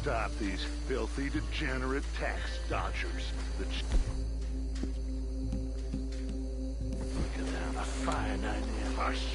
stop these filthy, degenerate tax dodgers. Look at them, a fine idea. Hush.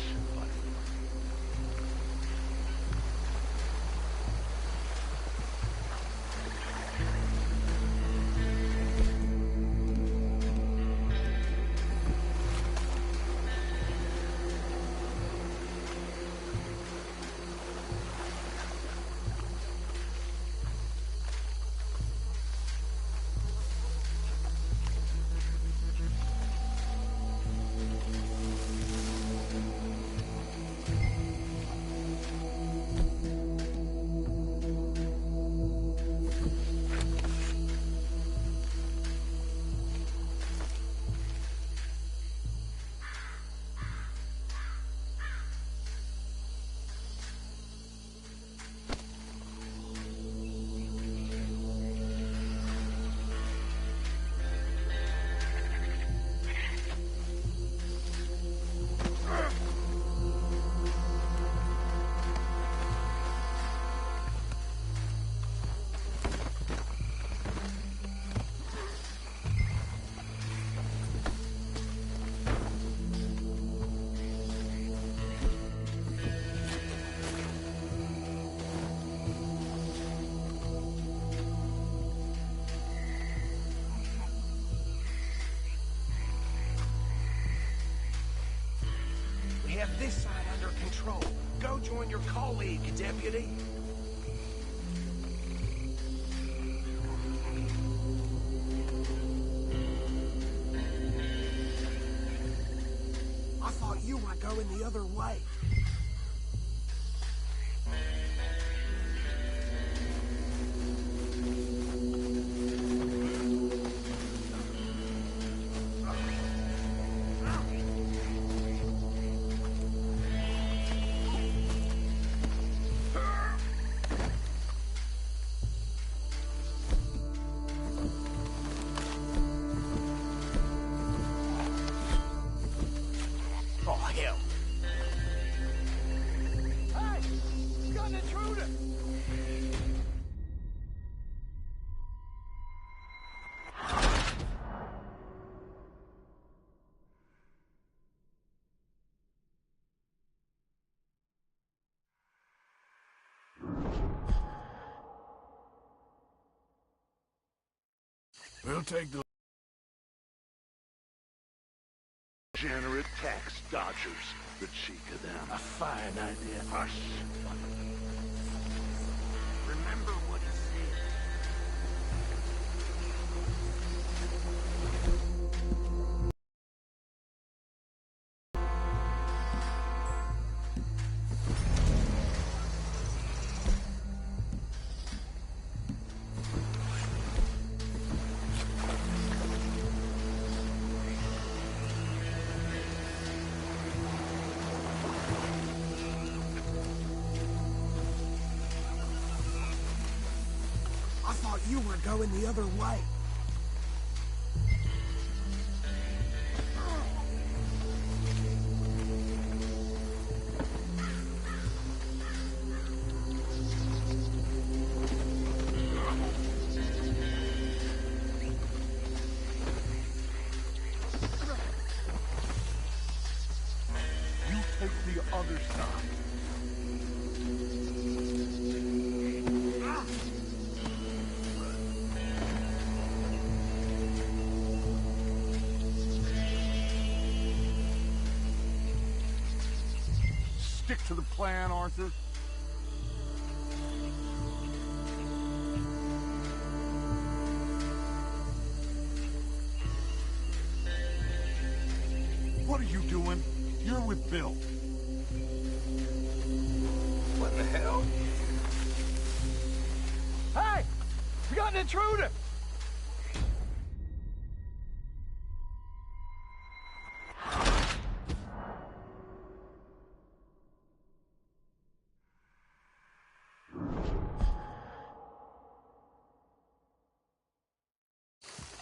Have this side under control. Go join your colleague, Deputy. I thought you were going the other way. We'll take the degenerate tax dodgers. The cheek of them. A fine idea. Hush. Remember what he said. I thought you were going the other way. You take the other side. Stick to the plan, Arthur. What are you doing? You're with Bill. What the hell? Hey! We got an intruder!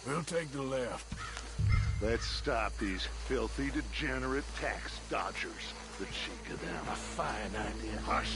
We'll take the left. Let's stop these filthy, degenerate tax dodgers. The cheek of them. A fine idea. Hush.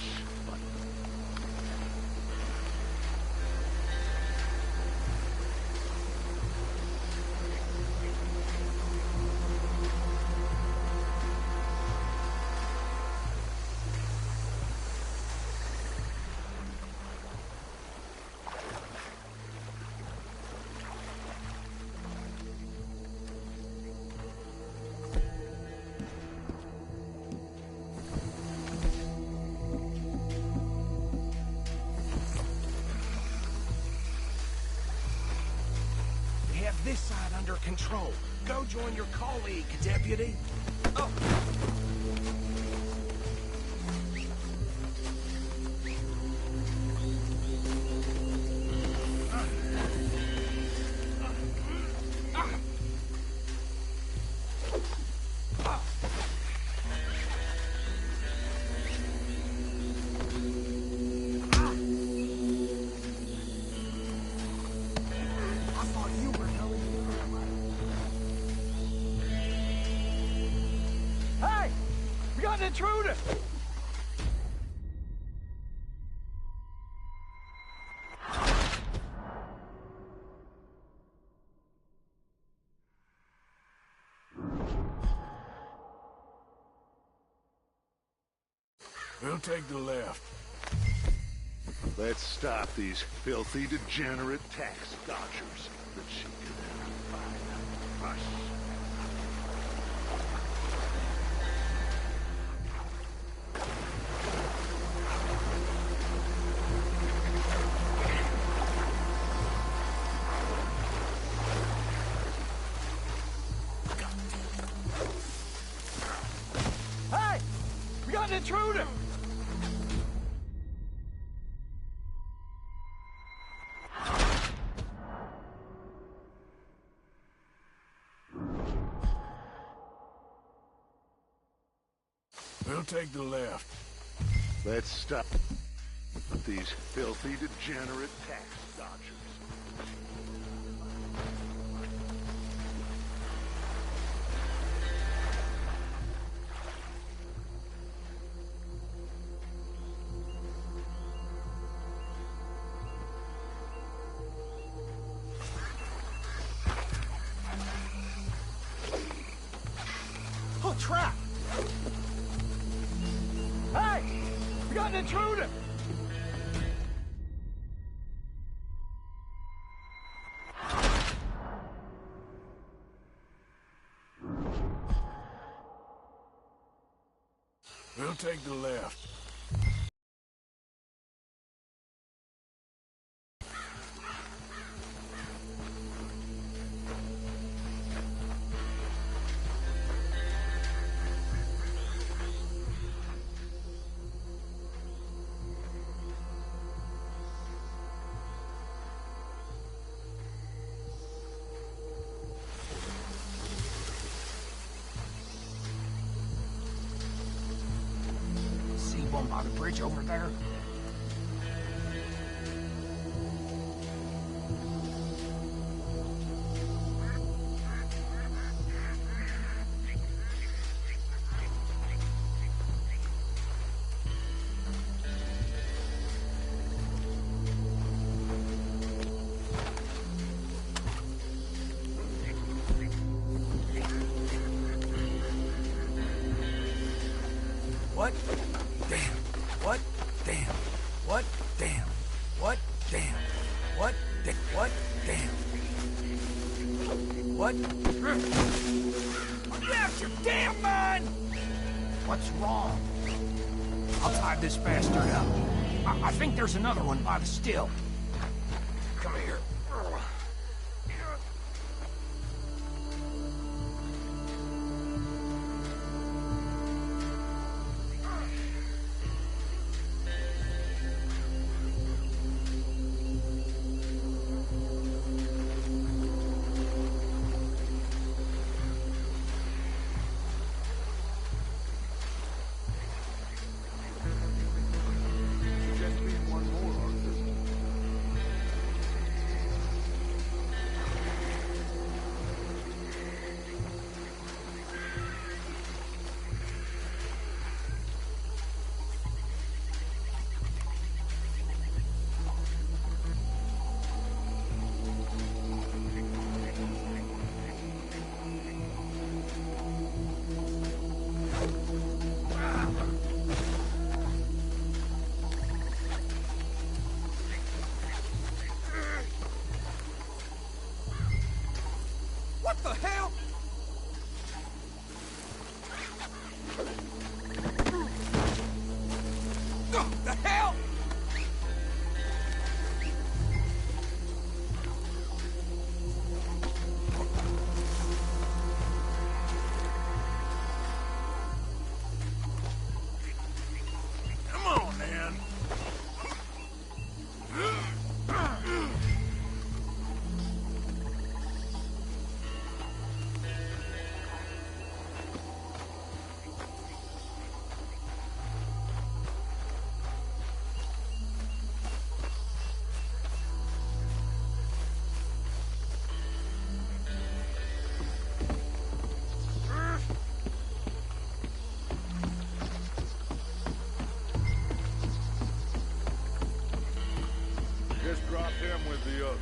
this side under control. Go join your colleague, Deputy. Oh. Intruder! We'll take the left. Let's stop these filthy, degenerate tax dodgers. The Chica and Rush. Intruder! We'll take the left. Let's stop these filthy, degenerate tax dodgers. Trap! Hey! We got an intruder! We'll take the left. One by the bridge over there. What? Damn. What? Damn. What? Damn. What? Damn. What? What? Damn. What? Get out your damn mind! What's wrong? I'll tie this bastard up. I think there's another one by the still. Come here. him with the others.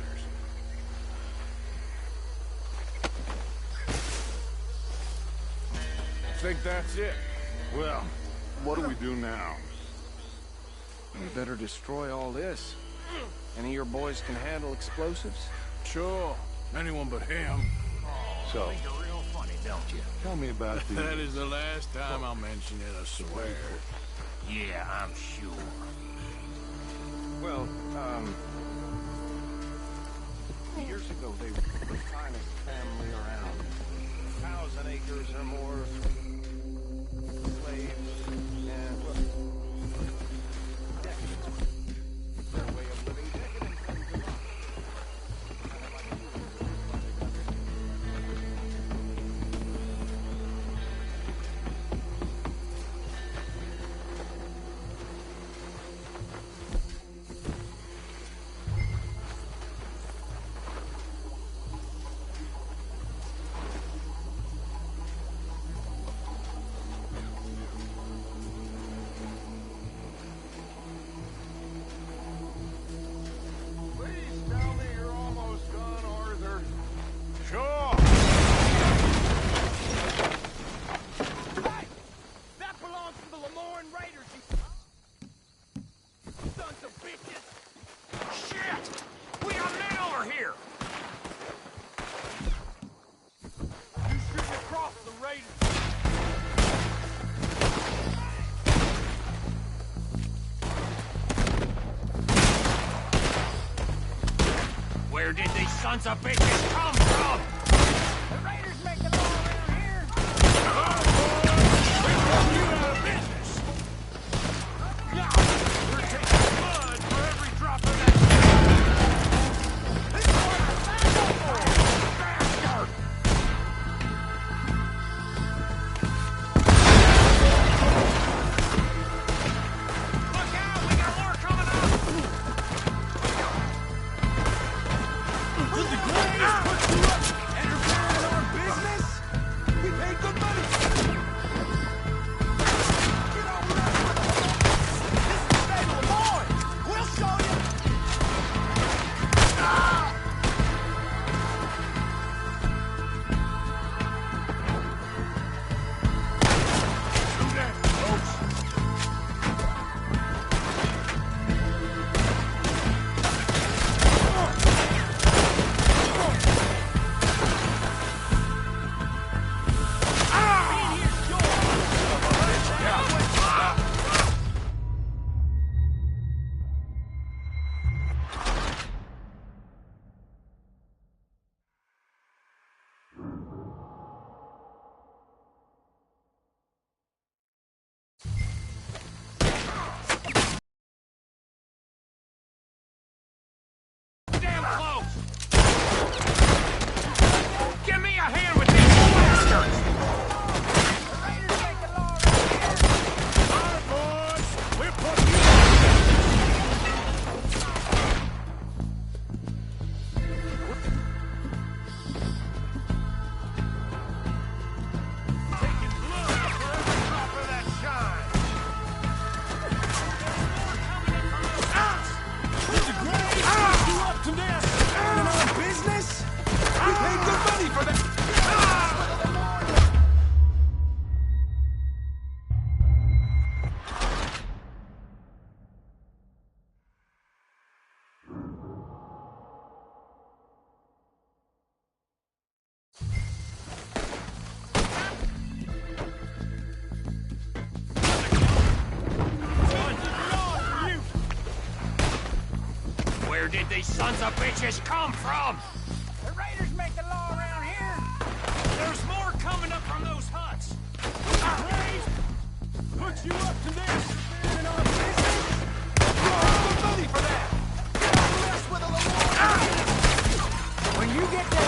I think that's it. Well, what do we do now? We better destroy all this. Any of your boys can handle explosives? Sure. Anyone but him. So, Think you're real funny, don't you? tell me about the... That is the last time I'll mention it, I swear. Yeah, I'm sure. Well, years ago they were the finest family around. 1,000 acres or more. Slaves and, well, decadence. Their way of living decadence and democracy. Kind of like Please tell me you're almost done, Arthur. Sure! Hey! That belongs to the Lemoyne Raiders, you sons of bitches! Shit! We got men over here! You shouldn't have crossed the Raiders! Where did these sons of bitches come from? The Raiders make the law around here! We're putting you out of business! No! We're taking blood for every drop of that... This is what I signed up for! Bastard! Look out! We got more coming up! Would the Gladiators put you up interfering in our business? We paid good money! You don't mess with the Lemoyne! This is the state of Lemoyne! We'll show you! Do that, folks! Damn close! Give me a hand with these bastards! The Raiders make the law around here! All right, boys! We're putting you... Taking blood for every drop of that shine! Would the Gladiators put you up to this in our business? We paid good money for that! Where did these sons of bitches come from? The Raiders make the law around here! There's more coming up from those huts. Put you up to this in our business? We paid good money for that! You don't mess with the Lemoyne! When you get to...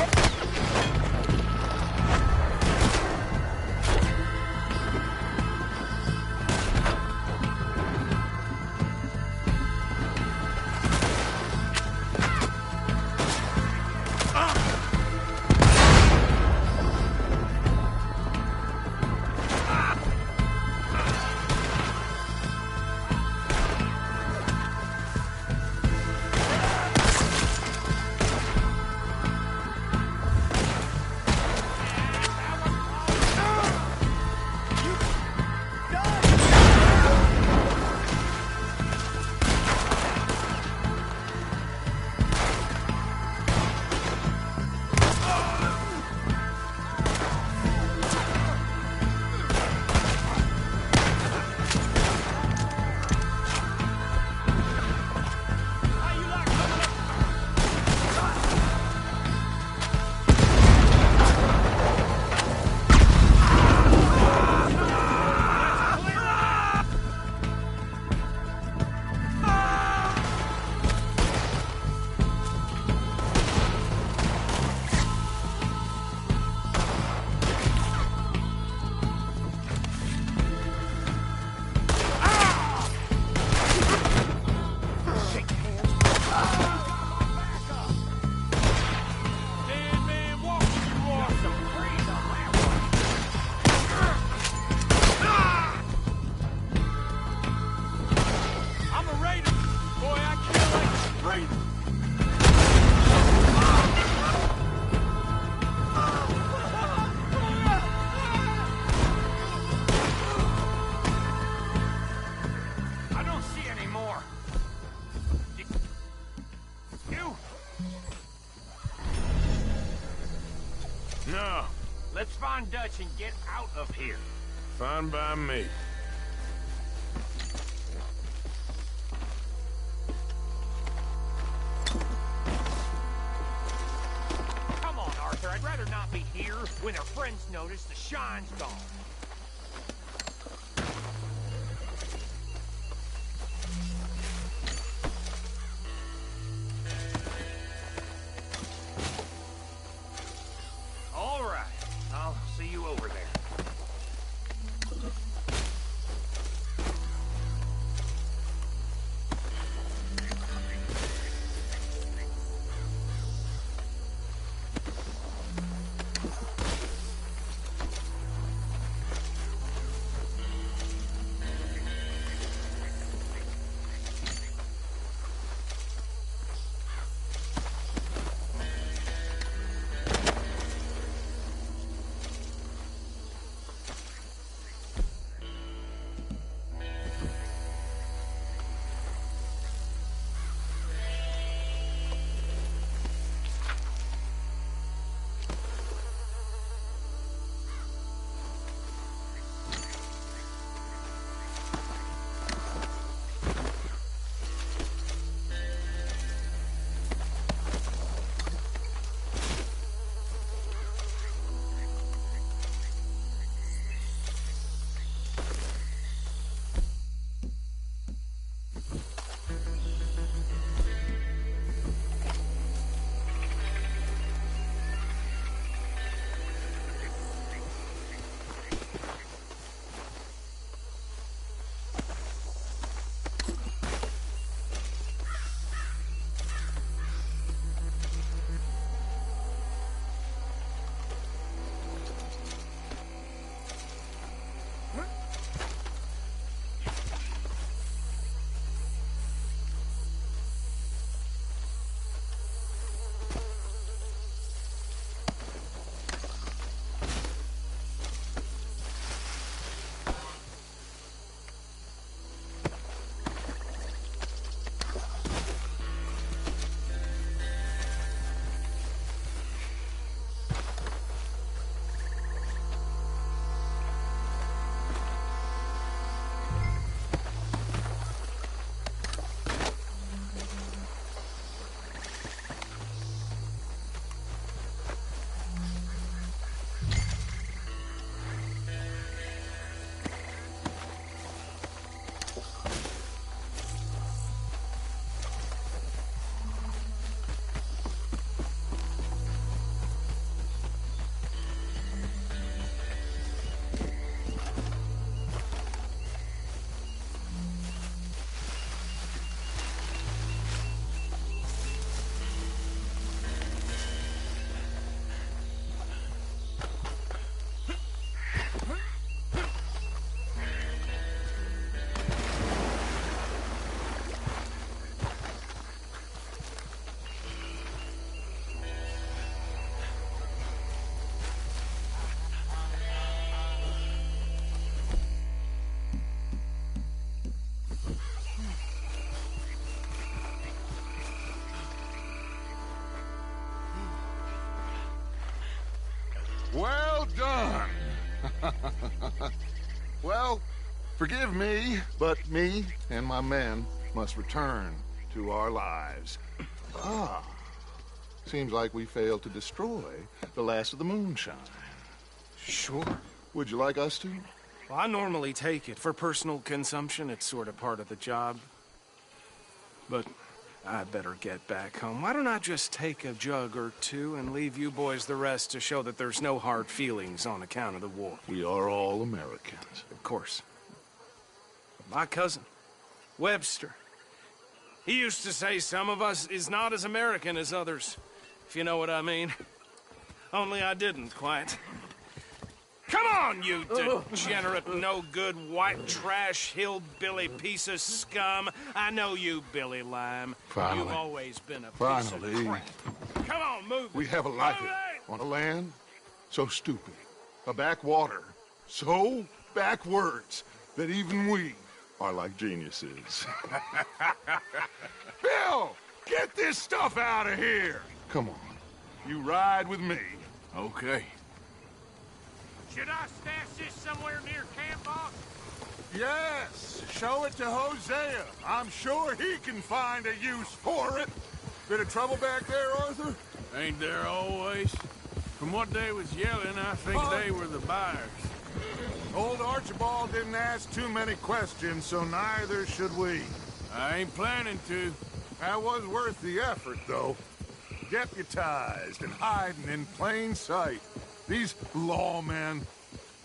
No. Let's find Dutch and get out of here. Fine by me. Come on, Arthur. I'd rather not be here when their friends notice the shine's gone. All right. I'll see you over there. Well done. Well, forgive me, but me and my men must return to our lives. Seems like we failed to destroy the last of the moonshine. Sure. Would you like us to? Well, I normally take it. For personal consumption, it's sort of part of the job. But I better get back home. Why don't I just take a jug or two and leave you boys the rest to show that there's no hard feelings on account of the war? We are all Americans. Of course. My cousin, Webster, he used to say some of us is not as American as others, if you know what I mean. Only I didn't quite. Come on, you degenerate, no-good, white trash, hillbilly piece of scum. I know you, Billy Lime. Finally. You've always been a piece Finally. of crap. Come on, move it. We have a life Move it! on a land so stupid, a backwater so backwards that even we are like geniuses. Bill, get this stuff out of here! Come on, you ride with me. Okay. Should I stash this somewhere near camp, boss? Yes, show it to Hosea. I'm sure he can find a use for it. Bit of trouble back there, Arthur? Ain't there always? From what they was yelling, I think they were the buyers. Old Archibald didn't ask too many questions, so neither should we. I ain't planning to. That was worth the effort, though. Deputized and hiding in plain sight. These lawmen,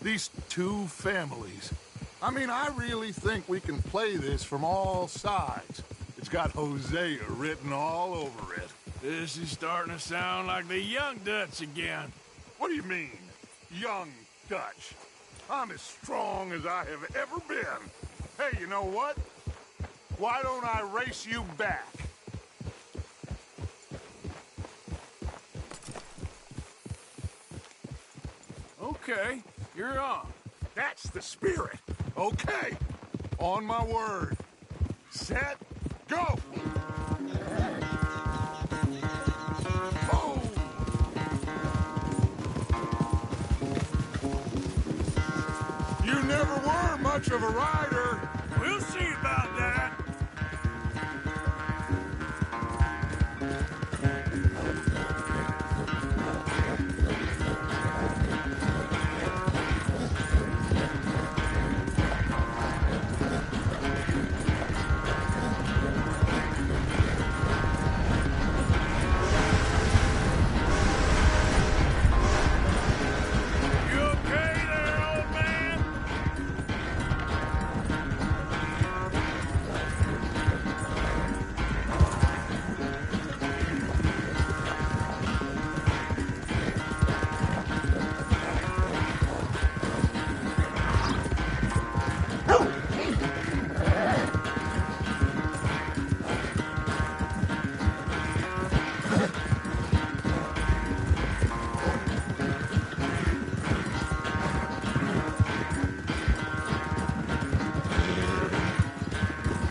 these two families. I mean, I really think we can play this from all sides. It's got Hosea written all over it. This is starting to sound like the Young Dutch again. What do you mean, young Dutch? I'm as strong as I have ever been. Hey, you know what? Why don't I race you back? Okay, you're on. That's the spirit. Okay. On my word. Set, go! Oh! You never were much of a rider. We'll see about that.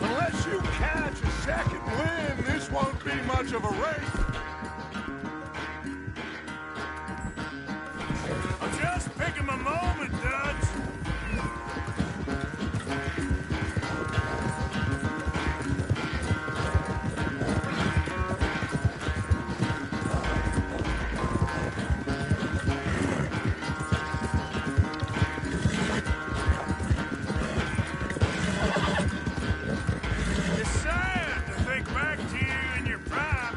Unless you catch a second wind, this won't be much of a race. I'm just picking my moment, Dutch. It's sad to think back to you in your prime.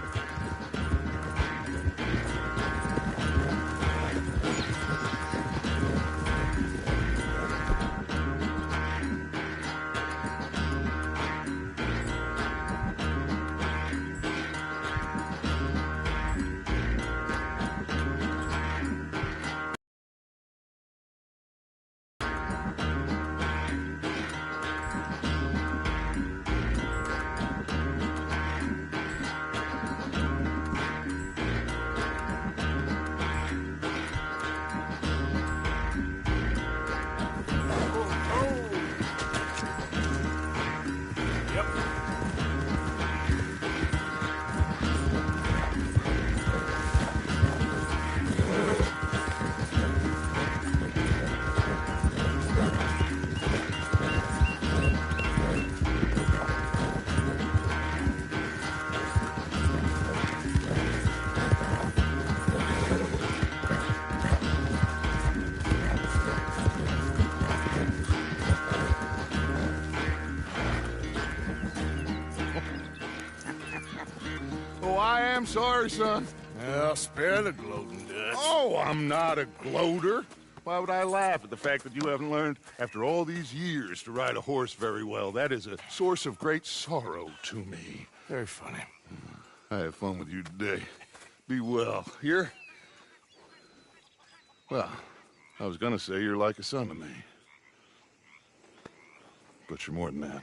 Yep. Oh, I am sorry, son. Well, spare the gloating, Dutch. Oh, I'm not a gloater. Why would I laugh at the fact that you haven't learned, after all these years, to ride a horse very well? That is a source of great sorrow to me. Very funny. I had fun with you today. Be well. Here? Well, I was gonna say you're like a son to me. But you're more than that.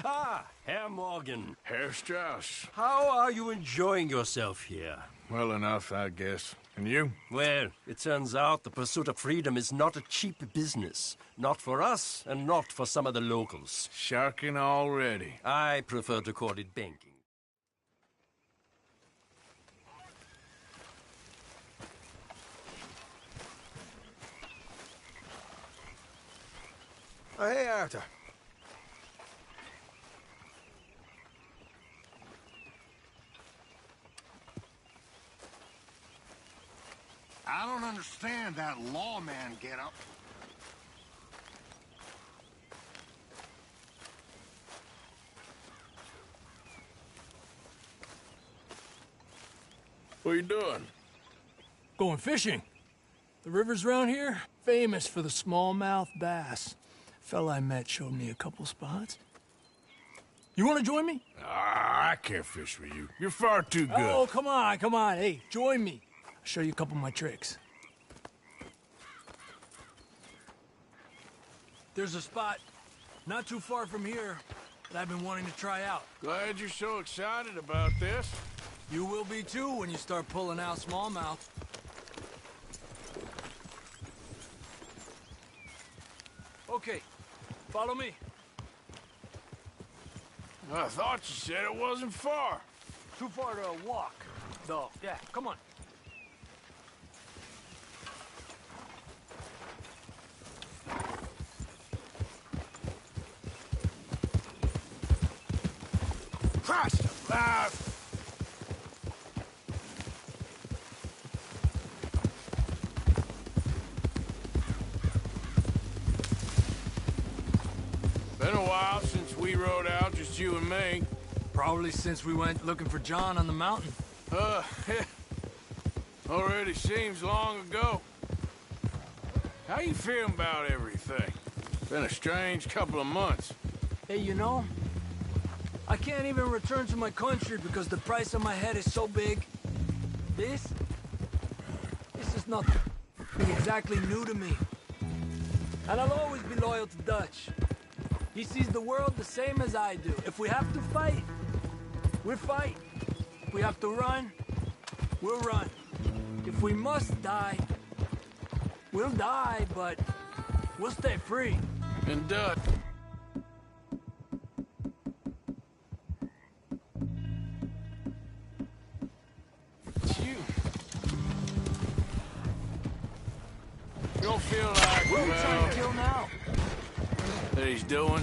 Ah, Herr Morgan. Herr Strauss. How are you enjoying yourself here? Well enough, I guess. And you? Well, it turns out the pursuit of freedom is not a cheap business. Not for us, and not for some of the locals. Sharking already. I prefer to call it banking. Oh, hey, Arthur. I don't understand that lawman getup. What are you doing? Going fishing. The rivers around here, famous for the smallmouth bass. Fella I met showed me a couple spots. You want to join me? Ah, I can't fish with you. You're far too good. Oh, come on, come on. Hey, join me. I'll show you a couple of my tricks. There's a spot not too far from here that I've been wanting to try out. Glad you're so excited about this. You will be too when you start pulling out smallmouth. Okay, follow me. I thought you said it wasn't far. Too far to walk, though. Yeah, come on. Christ alive! Been a while since we rode out, just you and me. Probably since we went looking for John on the mountain. Already seems long ago. How you feeling about everything? Been a strange couple of months. Hey, you know, I can't even return to my country because the price on my head is so big. This is nothing exactly new to me. And I'll always be loyal to Dutch. He sees the world the same as I do. If we have to fight, we'll fight. If we have to run, we'll run. If we must die, we'll die, but we'll stay free. And Dutch. It's you. You don't feel like Who are you trying to kill now? that he's doing?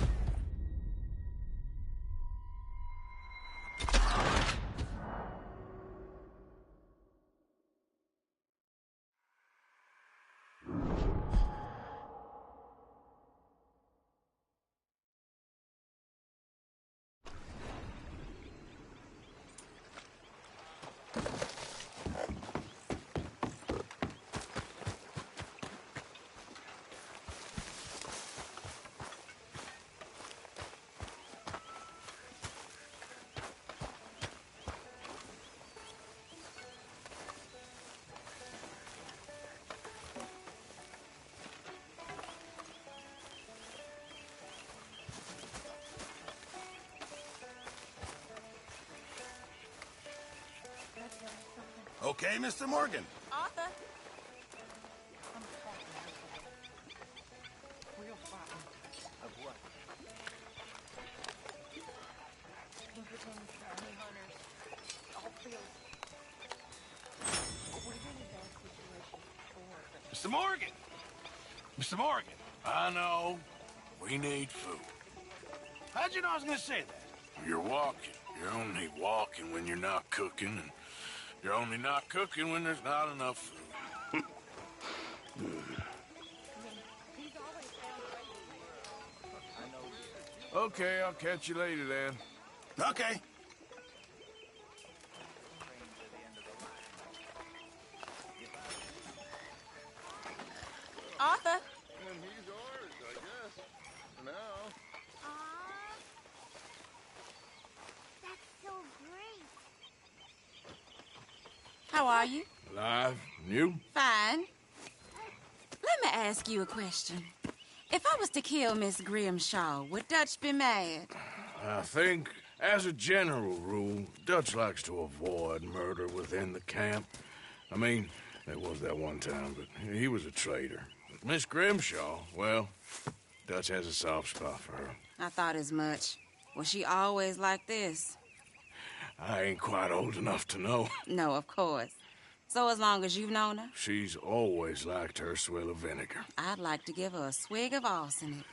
Okay, Mr. Morgan. Arthur. Mr. Morgan! Mr. Morgan! I know. We need food. How'd you know I was gonna say that? You're walking. You're only walking when you're not cooking, and you're only not cooking when there's not enough food. Okay, I'll catch you later then. Okay. Arthur. And he's ours, I guess. For now. That's so great. How are you? Alive? And you? Fine. Let me ask you a question. If I was to kill Miss Grimshaw, would Dutch be mad? I think, as a general rule, Dutch likes to avoid murder within the camp. I mean, there was that one time, but he was a traitor. Miss Grimshaw, well, Dutch has a soft spot for her. I thought as much. Was she always like this? I ain't quite old enough to know. No, of course. So as long as you've known her? She's always liked her swill of vinegar. I'd like to give her a swig of arsenic.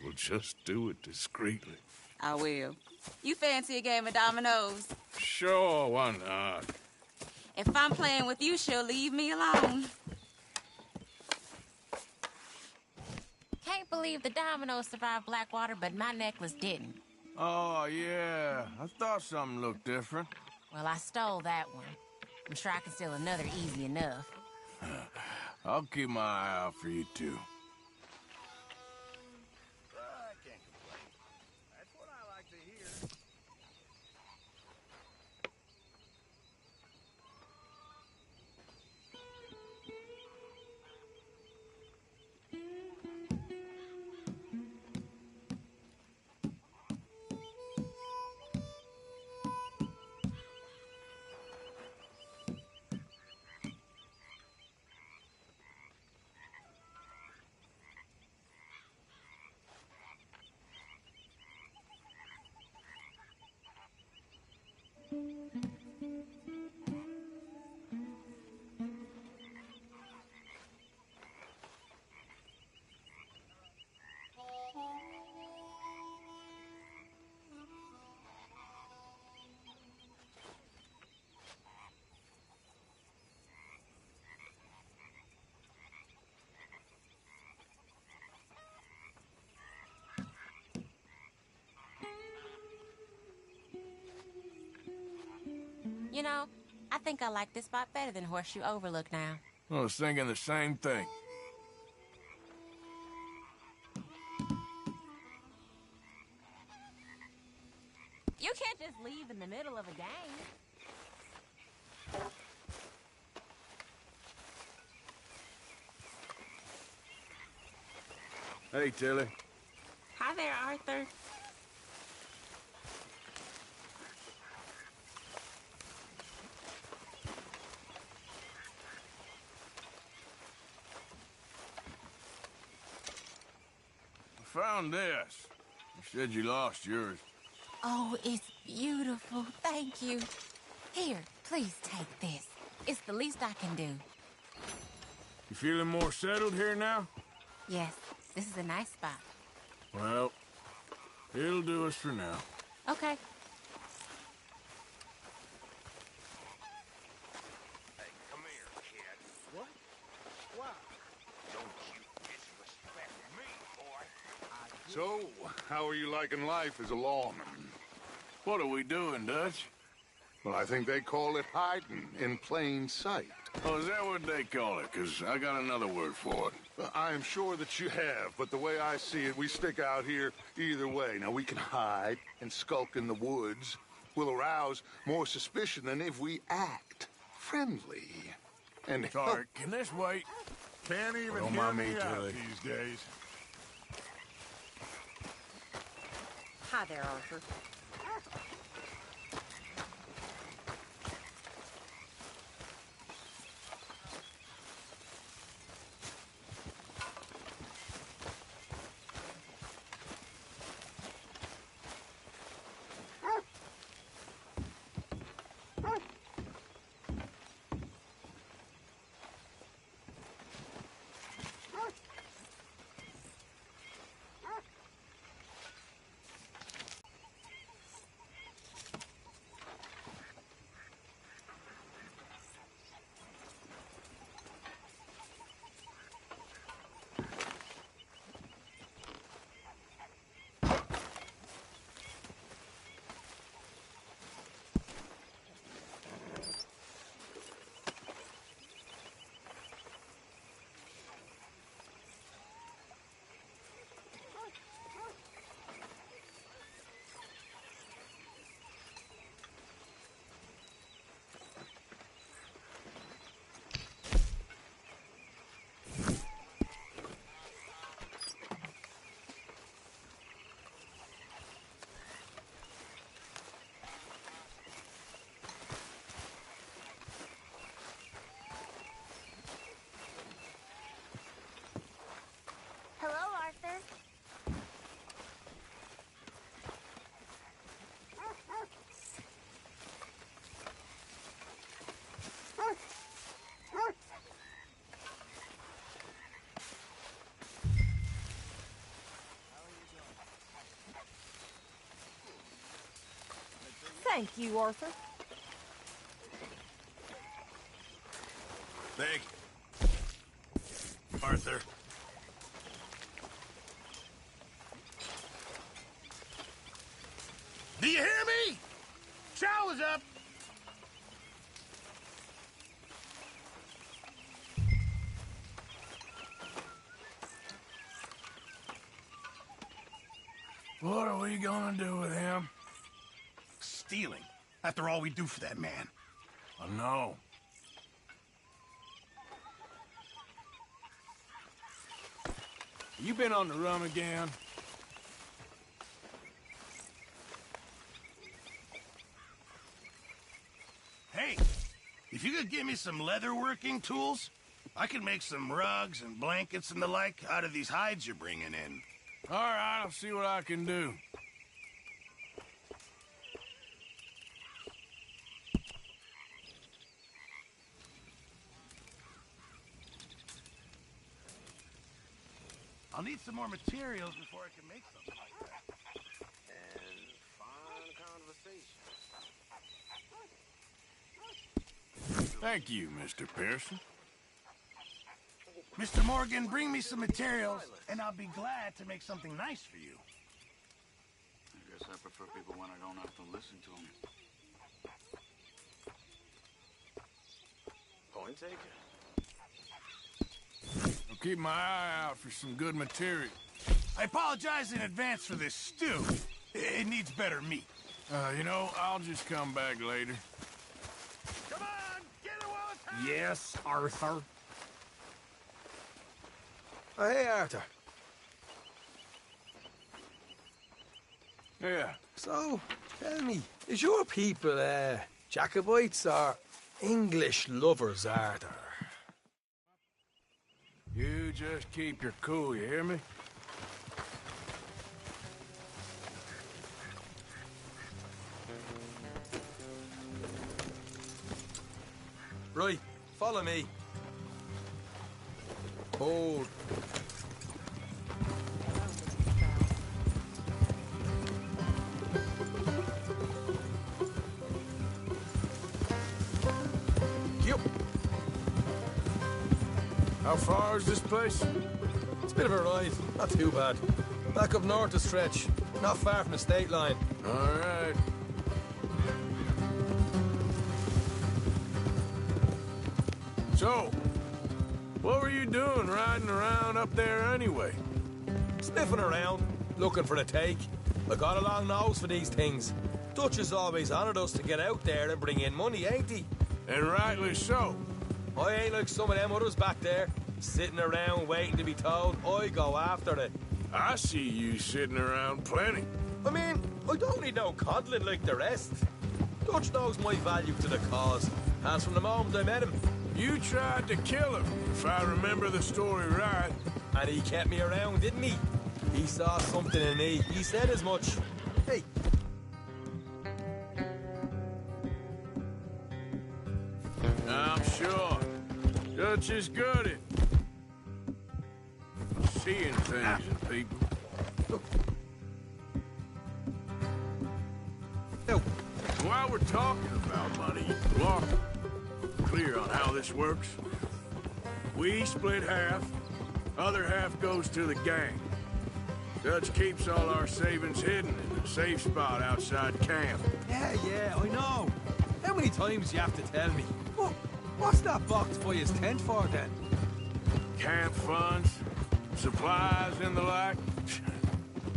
We'll just do it discreetly. I will. You fancy a game of dominoes? Sure, why not? If I'm playing with you, she'll leave me alone. Can't believe the dominoes survived Blackwater, but my necklace didn't. Oh, yeah. I thought something looked different. Well, I stole that one. I'm sure I can steal another easy enough. I'll keep my eye out for you, too. I can't complain. That's what I like to hear. You know, I think I like this spot better than Horseshoe Overlook now. I was thinking the same thing. You can't just leave in the middle of a game. Hey, Tilly. Hi there, Arthur. I found this. You said you lost yours. Oh, it's beautiful. Thank you. Here, please take this. It's the least I can do. You feeling more settled here now? Yes, this is a nice spot. Well, it'll do us for now. Okay. Hey, come here, kid. What? Why? Don't you disrespect me, boy. So, how are you liking life as a lawman? What are we doing, Dutch? Well, I think they call it hiding in plain sight. Oh, is that what they call it? Because I got another word for it. I am sure that you have, but the way I see it, we stick out here either way. Now, we can hide and skulk in the woods. We'll arouse more suspicion than if we act friendly. And Sorry, can this wait? can't even Don't hear mind me me, out Tilly. these days. Hi there, Arthur. Thank you, Arthur. Thank you, Arthur. Do you hear me? Shower's up. What are we gonna do with him? Stealing. After all we do for that man. I know. You been on the run again? Hey, if you could give me some leatherworking tools, I could make some rugs and blankets and the like out of these hides you're bringing in. All right, I'll see what I can do. I'll need some more materials before I can make something like that. And fine conversation. Thank you, Mr. Pearson. Mr. Morgan, bring me some materials, and I'll be glad to make something nice for you. I guess I prefer people when I don't have to listen to them. Point taken. I'll keep my eye out for some good material. I apologize in advance for this stew. It needs better meat. You know, I'll just come back later. Come on, get it while it's hot! Yes, Arthur. Oh, hey, Arthur. Yeah. So, tell me, is your people, Jacobites or English lovers, Arthur? You just keep your cool, you hear me? Right, follow me. Hold. Yep. How far is this place? It's a bit of a ride, not too bad. Back up north a stretch, not far from the state line. All right. So, what were you doing riding around up there anyway? Sniffing around, looking for a take. I got a long nose for these things. Dutch has always honoured us to get out there and bring in money, ain't he? And rightly so. I ain't like some of them others back there, sitting around waiting to be told. I go after it. I see you sitting around plenty. I mean, I don't need no coddling like the rest. Dutch knows my value to the cause, as from the moment I met him. You tried to kill him, if I remember the story right. And he kept me around, didn't he? He saw something in me. He said as much. Hey. I'm sure. Dutch is good at seeing things in people. While we're talking about money, Clark, clear on how this works? We split half, other half goes to the gang. Dutch keeps all our savings hidden in a safe spot outside camp. Yeah, I know. How many times you have to tell me? What's that box by his tent for, then? Camp funds, supplies, and the like.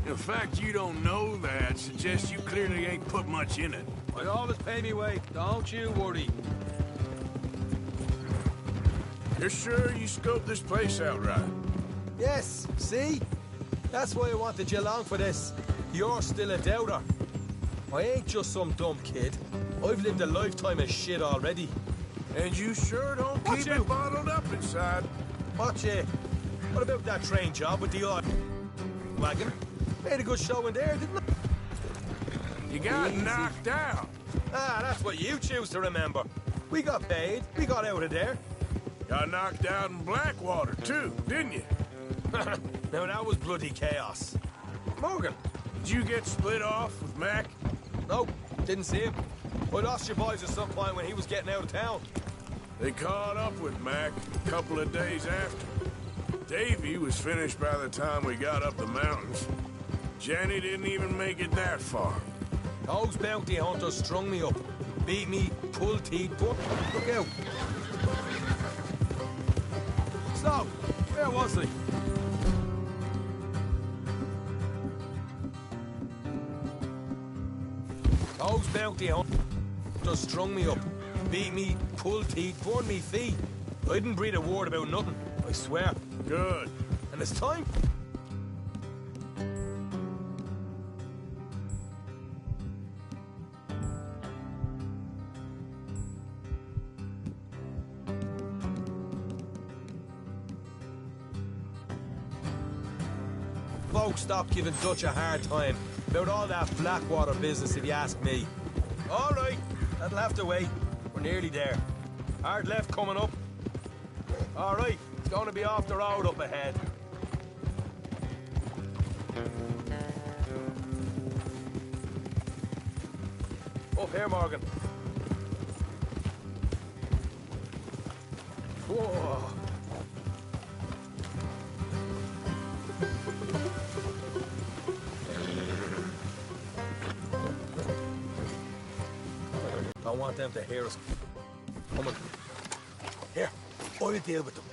The fact you don't know that suggests you clearly ain't put much in it. I always pay me weight, don't you worry. You're sure you scoped this place out right? Yes, see? That's why I wanted you along for this. You're still a doubter. I ain't just some dumb kid. I've lived a lifetime of shit already. And you sure don't keep it bottled up inside. Watch it. What about that train job with the odd wagon? Made a good show in there, didn't it? You got knocked out. Ah, that's what you choose to remember. We got paid. We got out of there. Got knocked out in Blackwater, too, didn't you? Now, that was bloody chaos. Morgan. Did you get split off with Mac? No, didn't see him. I lost your boys at some point when he was getting out of town. They caught up with Mac a couple of days after. Davy was finished by the time we got up the mountains. Jenny didn't even make it that far. Those bounty hunters strung me up. Beat me, pulled teeth, but look out. So, where was he? Those bounty hunters strung me up. Beat me, pulled teeth, burned me feet. I didn't breathe a word about nothing, I swear. Good. And it's time. Folks stopped giving Dutch a hard time about all that Blackwater business, if you ask me. All right, that'll have to wait. We're nearly there. Hard left coming up. All right, it's going to be off the road up ahead. Up here, Morgan. Whoa. Don't want them to hear us coming. Here, I'll deal with them.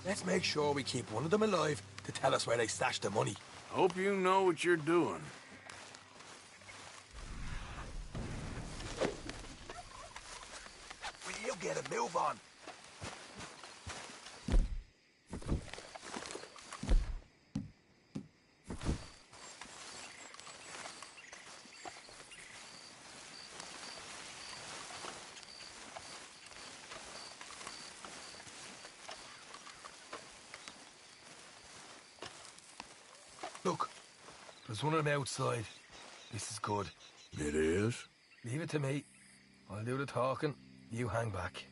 Let's make sure we keep one of them alive to tell us where they stashed the money. Hope you know what you're doing. Will you get a move on? Look, there's one of them outside. This is good. It is? Leave it to me. I'll do the talking. You hang back.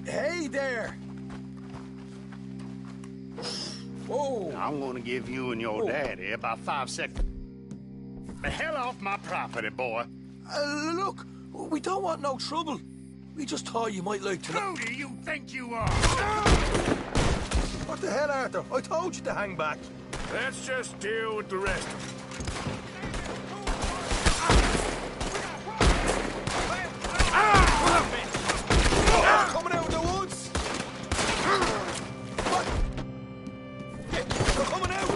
Hey there! Whoa! I'm gonna give you and your daddy about 5 seconds. The hell off my property, boy. Look, we don't want no trouble. We just thought you might like to know. Who do you think you are? What the hell, Arthur? I told you to hang back. Let's just deal with the rest of it. Coming out of the woods! What? Hey, they're coming out!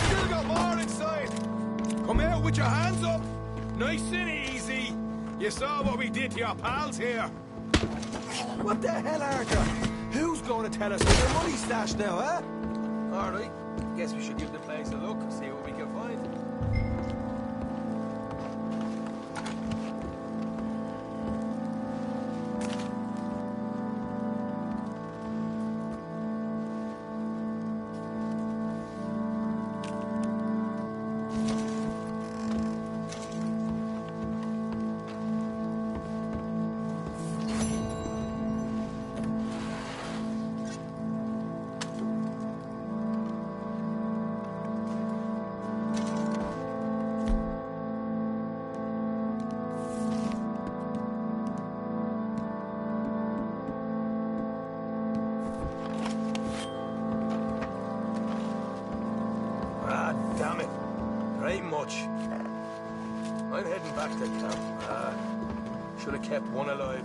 Still got more inside. Come out with your hands up. Nice and easy. You saw what we did to your pals here. What the hell, Arthur? Who's going to tell us where the money's stashed now, huh? All right. Guess we should give the place a look, see what we can find. back to camp. Should have kept one alive.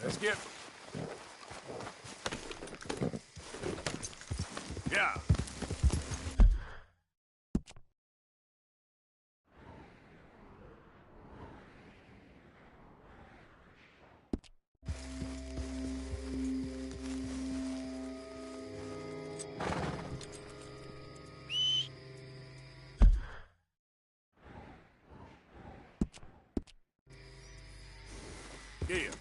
Let's get... Yeah. Yeah.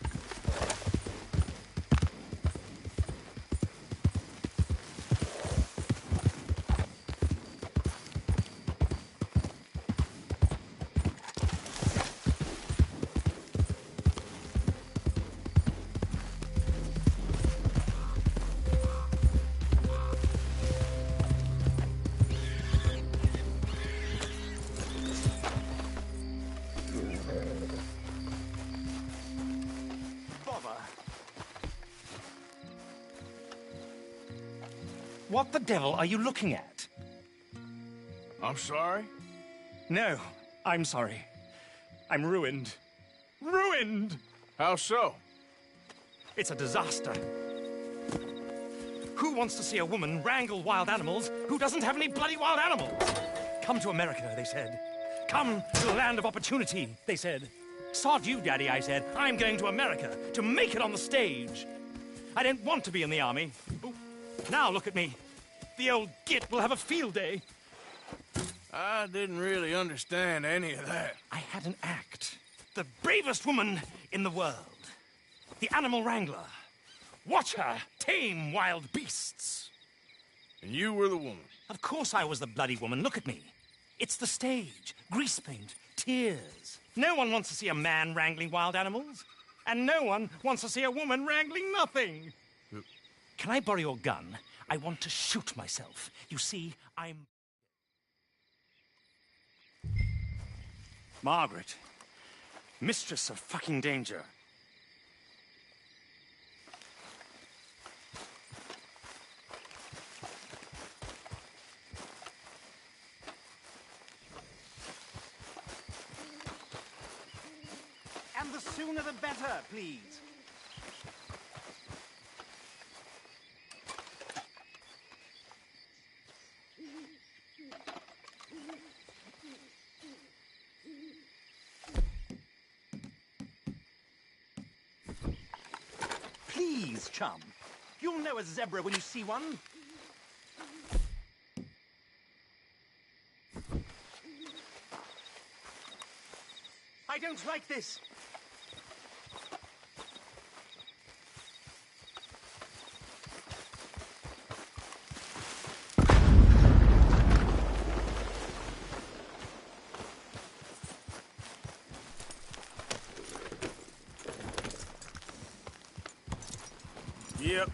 What the devil are you looking at? I'm sorry? No, I'm sorry. I'm ruined. Ruined! How so? It's a disaster. Who wants to see a woman wrangle wild animals who doesn't have any bloody wild animals? Come to America, they said. Come to the land of opportunity, they said. Sod you, Daddy, I said. I'm going to America to make it on the stage. I don't want to be in the army. Ooh. Now look at me. The old git will have a field day. I didn't really understand any of that. I had an act. The bravest woman in the world. The animal wrangler. Watch her tame wild beasts. And you were the woman? Of course I was the bloody woman. Look at me. It's the stage. Grease paint. Tears. No one wants to see a man wrangling wild animals. And no one wants to see a woman wrangling nothing. Can I borrow your gun? I want to shoot myself. You see, I'm... Margaret. Mistress of fucking danger. And the sooner the better, please. Please, chum. You'll know a zebra when you see one. I don't like this. Yep.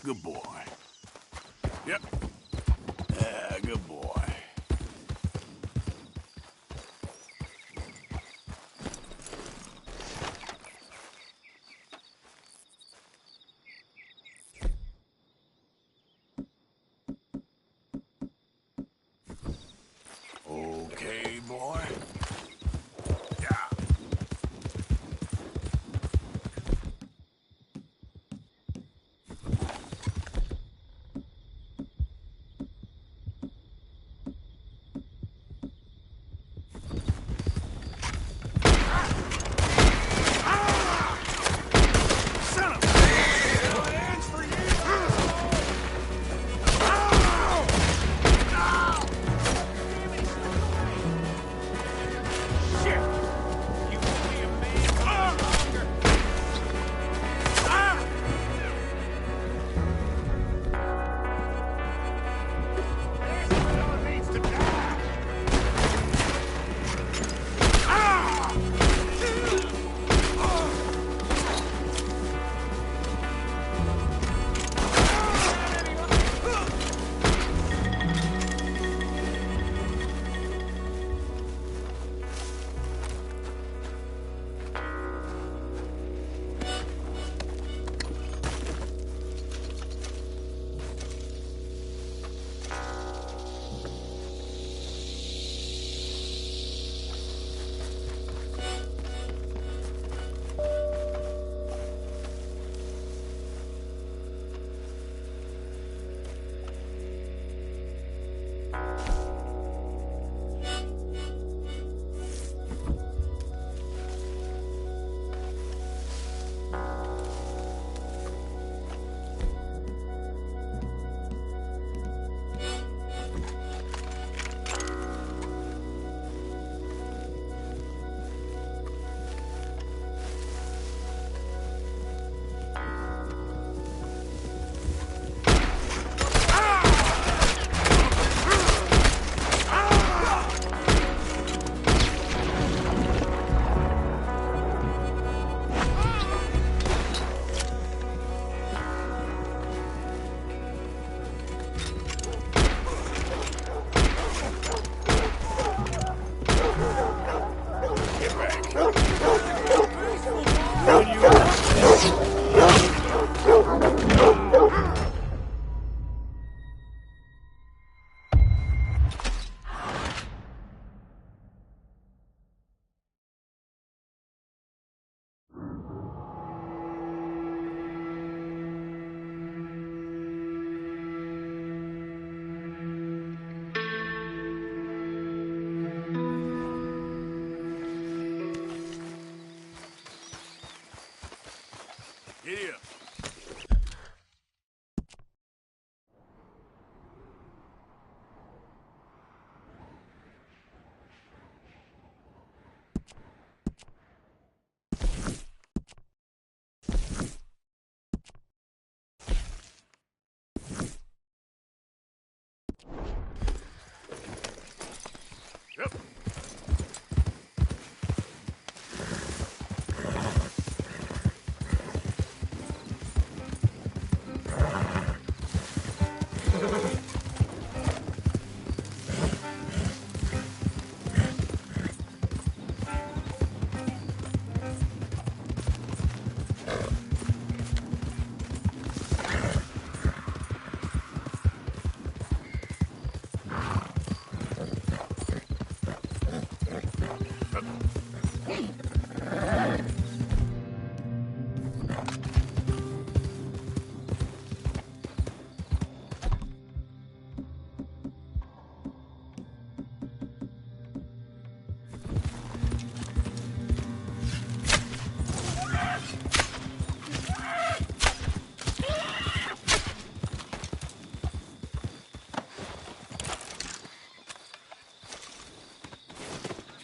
Good boy. Yep. Yeah, good boy. Okay, boy. Yeah.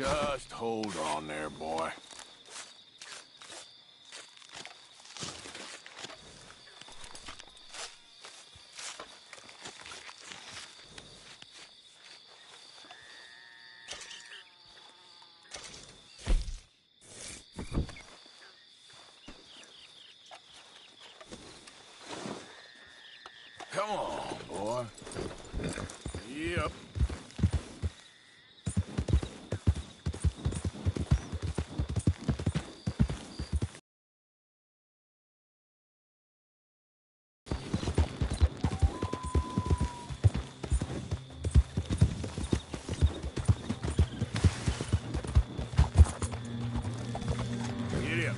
Just hold on there, boy. Come on, boy. Yep. Get up.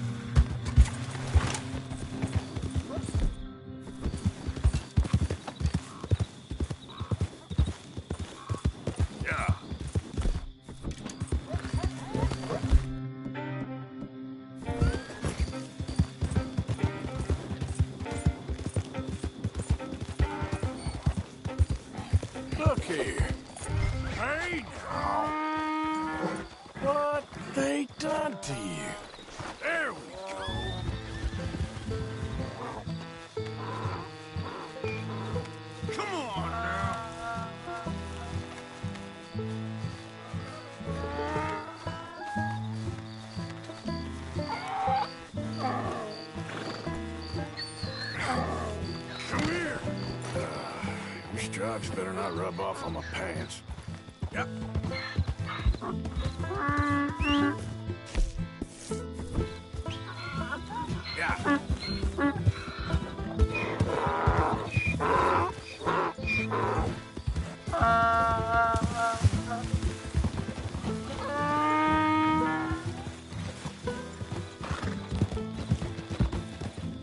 Yeah. Look here. Hey now. What they done to you? There we go. Come on now. Come here. Your stripes better not rub off on my pants. Yep. Yeah.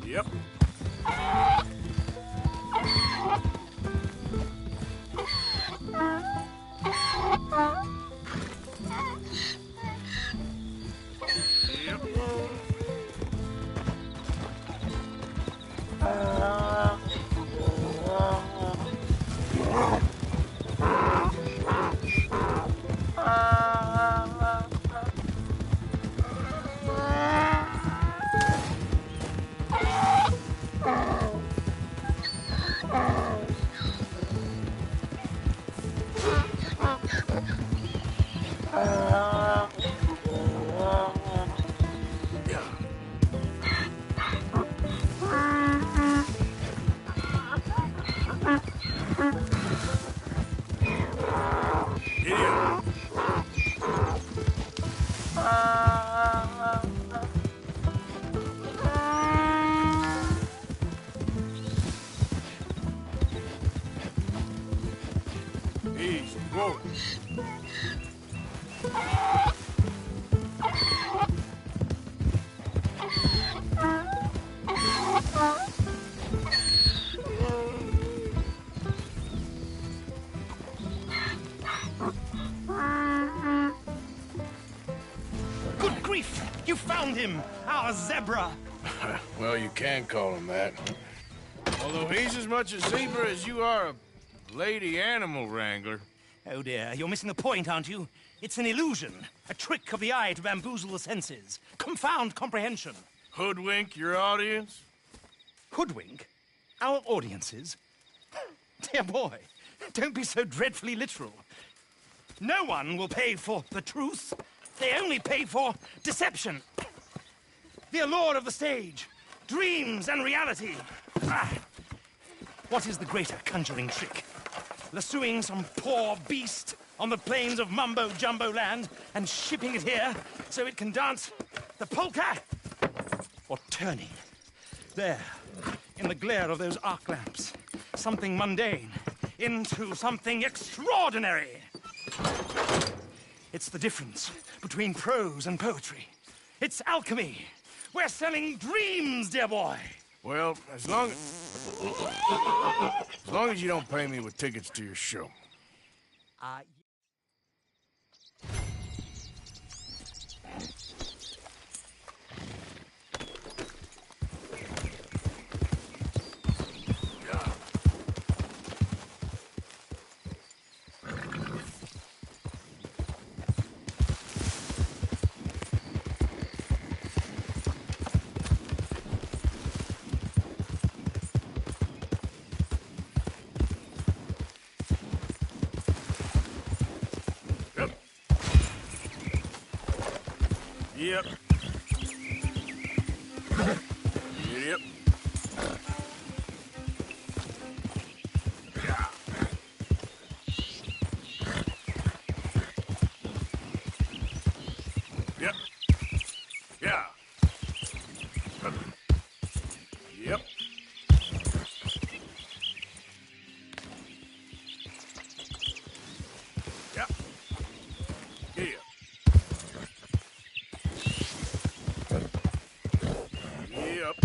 Yep. Easy, whoa. Good grief! You found him! Our zebra! Well, you can call him that. Although he's as much a zebra as you are a lady animal wrangler. Oh dear, you're missing the point, aren't you? It's an illusion. A trick of the eye to bamboozle the senses. Confound comprehension. Hoodwink your audience? Hoodwink? Our audiences? Dear boy, don't be so dreadfully literal. No one will pay for the truth. They only pay for deception. The allure of the stage, dreams and reality. Ah. What is the greater conjuring trick? Lassoing some poor beast on the plains of mumbo-jumbo land and shipping it here so it can dance the polka? Or turning, there, in the glare of those arc lamps, something mundane into something extraordinary? It's the difference between prose and poetry. It's alchemy. We're selling dreams, dear boy. Well, as long as you don't pay me with tickets to your show. Yep. Yep. Yep. Yeah. Yep. Yep. Yeah. Yep.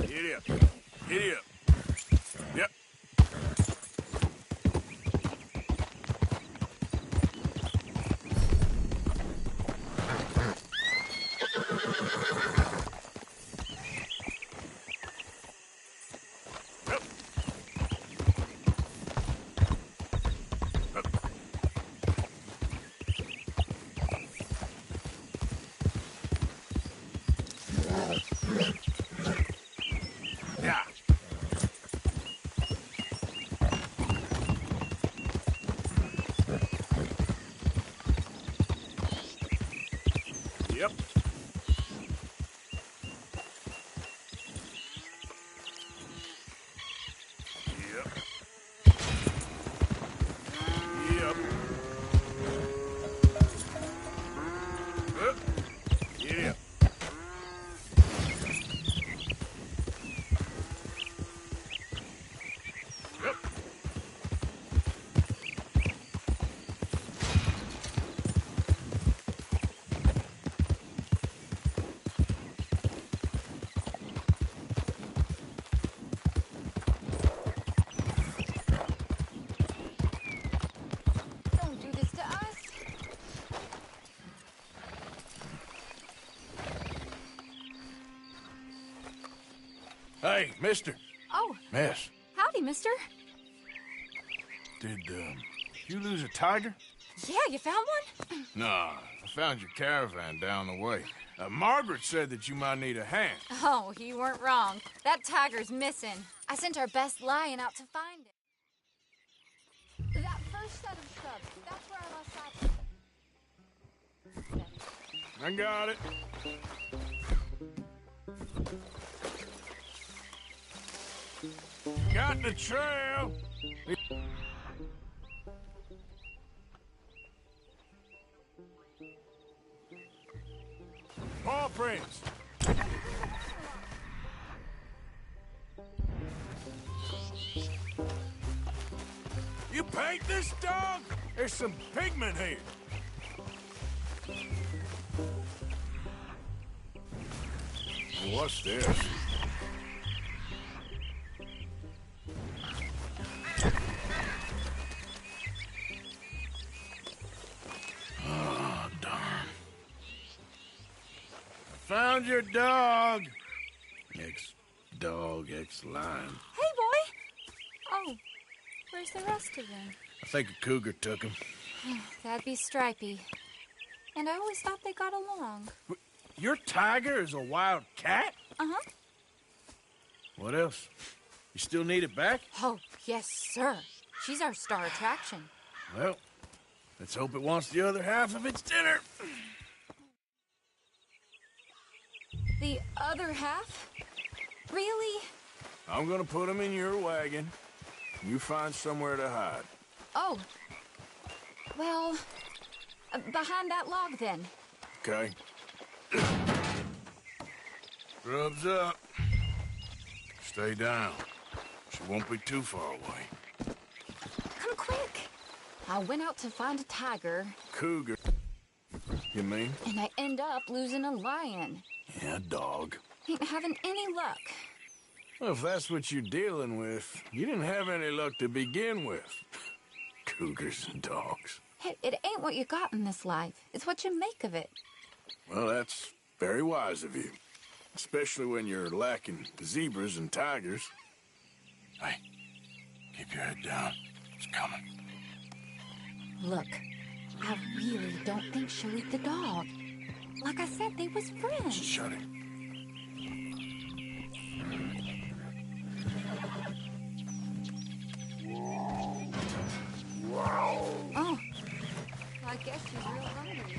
Giddy up. Giddy up. Yep. Yeah. Yep. Yep. Yep. Yeah. Yep. Don't do this to us. Hey, mister. Oh, Miss, howdy, mister. did you lose a tiger? Yeah, you found one? Nah, I found your caravan down the way. Margaret said that you might need a hand. Oh, you weren't wrong. That tiger's missing. I sent our best lion out to find it. That first set of shrubs, that's where I lost sight. I got it. Got the trail. Paw prints. You paint this dog? There's some pigment here. What's this? Oh, darn. Found your dog. Ex-dog, ex-lion. Hey, boy! Oh, where's the rest of them? I think a cougar took him. That'd be Stripey. And I always thought they got along. Your tiger is a wild cat? Uh-huh. What else? You still need it back? Oh, yes, sir. She's our star attraction. Well, let's hope it wants the other half of its dinner. The other half? Really? I'm gonna put him in your wagon. You find somewhere to hide. Oh. Well, behind that log, then. Okay. Grub's up. Stay down. She won't be too far away. Come quick. I went out to find a tiger. Cougar. You mean? And I end up losing a lion. Yeah, dog. Ain't having any luck. Well, if that's what you're dealing with, you didn't have any luck to begin with. Cougars and dogs. Hey, it ain't what you got in this life. It's what you make of it. Well, that's very wise of you. Especially when you're lacking zebras and tigers. Hey, keep your head down. It's coming. Look, I really don't think she'll eat the dog. Like I said, they was friends. Shut it. Oh, I guess she's real hungry.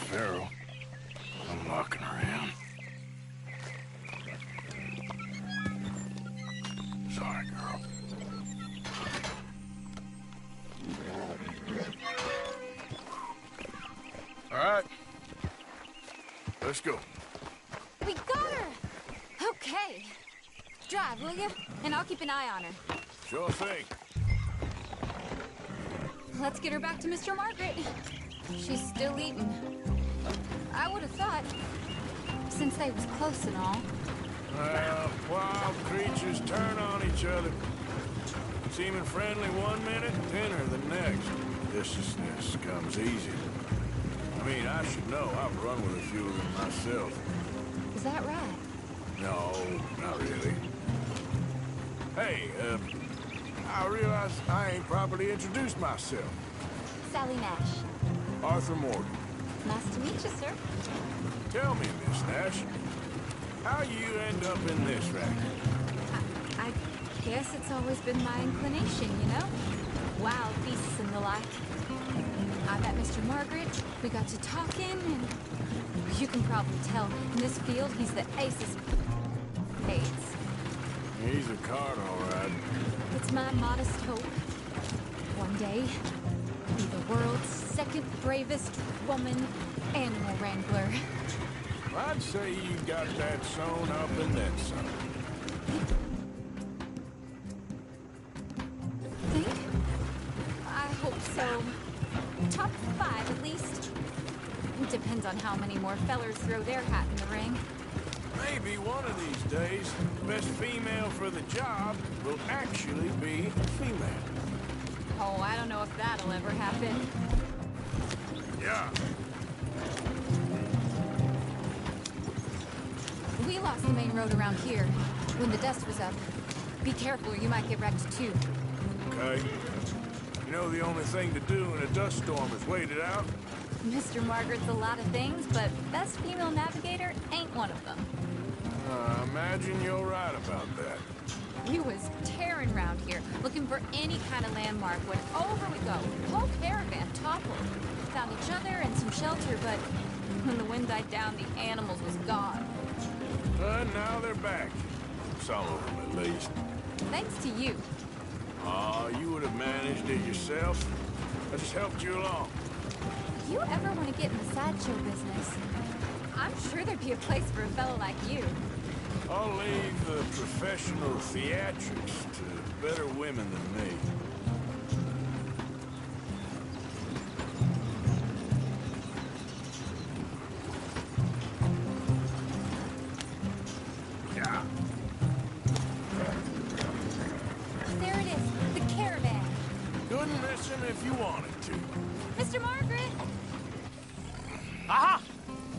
feral. I'm locking around. Sorry, girl. All right. Let's go. We got her! Okay. Drive, will you? And I'll keep an eye on her. Sure thing. Let's get her back to Mr. Margaret. She's still eating. I would have thought, since they was close and all. Well, wild creatures turn on each other. Seeming friendly one minute, thinner the next. Viciousness comes easy. I mean, I should know. I've run with a few of them myself. Is that right? No, not really. Hey, I realize I ain't properly introduced myself. Sally Nash. Arthur Morgan. Nice to meet you, sir. Tell me, Miss Nash, how you end up in this racket? I guess it's always been my inclination, you know? Wild beasts and the like. I met Mr. Margaret, we got to talking, and you can probably tell, in this field, he's the ace of spades. He's a card, all right. It's my modest hope. One day, be the world's second bravest woman animal wrangler. I'd say you got that sewn up and then some. Think? I hope so. Top 5, at least. It depends on how many more fellers throw their hat in the ring. Maybe one of these days, the best female for the job will actually be female. Oh, I don't know if that'll ever happen. Yeah. We lost the main road around here when the dust was up. Be careful or you might get wrecked too. Okay. You know the only thing to do in a dust storm is wait it out? Mr. Margaret's a lot of things, but best female navigator ain't one of them. I imagine you're right about that. We was tearing around here, looking for any kind of landmark when over we go. Whole caravan toppled. Found each other and some shelter, but when the wind died down, the animals was gone. And now they're back. Some of them, at least. Thanks to you. You would have managed it yourself. I just helped you along. If you ever want to get in the sideshow business, I'm sure there'd be a place for a fellow like you. I'll leave the professional theatrics to better women than me. Yeah. There it is, the caravan. Couldn't miss him if you wanted to. Mr. Margaret! Aha!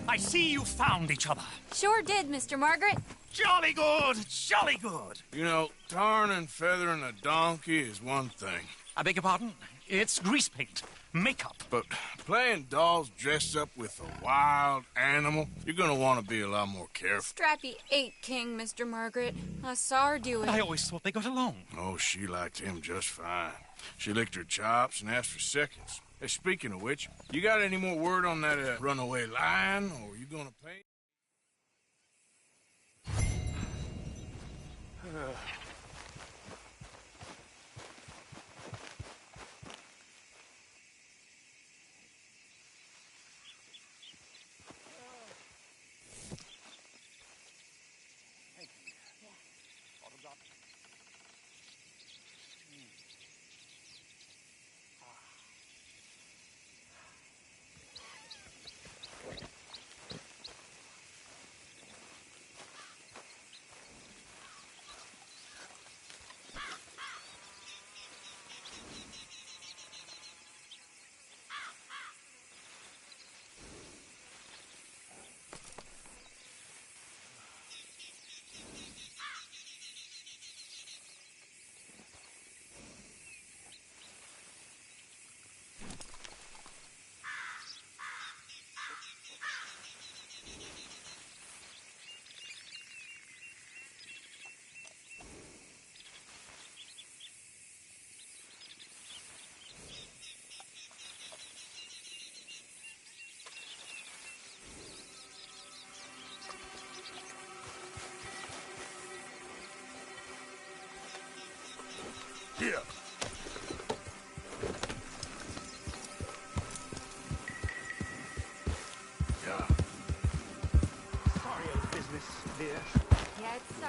I see you found each other. Sure did, Mr. Margaret. Jolly good, jolly good. You know, tarring and feathering a donkey is one thing. I beg your pardon? It's grease paint, makeup. But playing dolls dressed up with a wild animal, you're gonna want to be a lot more careful. Strappy ate King, Mr. Margaret. I saw her do it. I always thought they got along. Oh, she liked him just fine. She licked her chops and asked for seconds. Hey, speaking of which, you got any more word on that runaway lion, or are you gonna pay?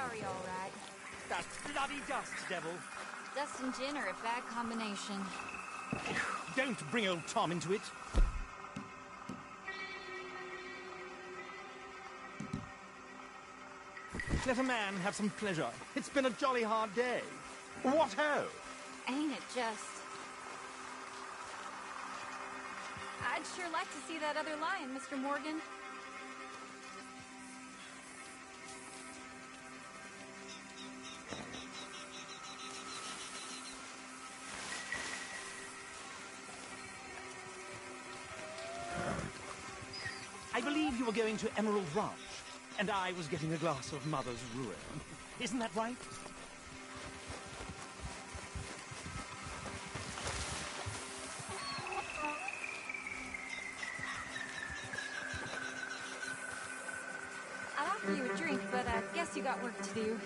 sorry, all right. That's bloody dust, devil. Dust and gin are a bad combination. Don't bring old Tom into it. Let a man have some pleasure. It's been a jolly hard day. What ho! Ain't it just? I'd sure like to see that other lion, Mr. Morgan. I believe you were going to Emerald Ranch, and I was getting a glass of Mother's Ruin. Isn't that right? I'd offer you a drink, but I guess you got work to do.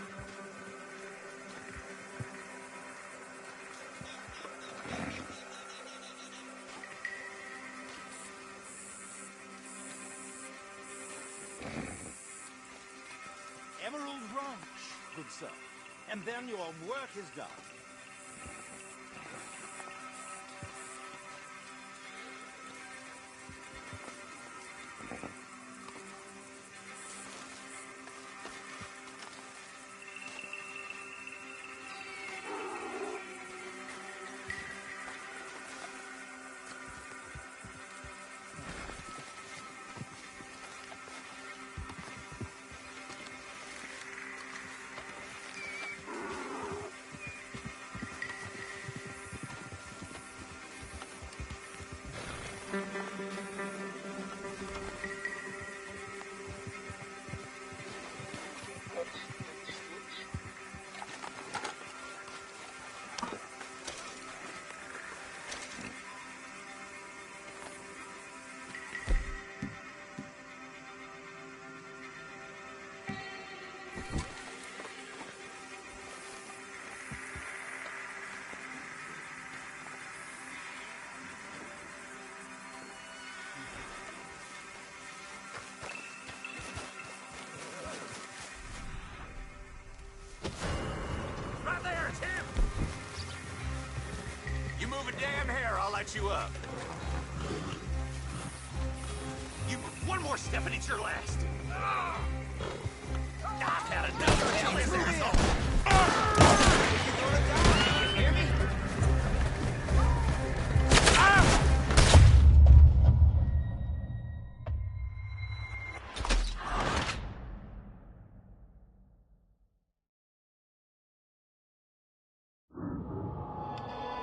Emerald Ranch, good sir. And then your work is done. Right there, Tim! You move a damn hair, I'll let you up. You move one more step and it's your last. I've had enough. Hell is asshole.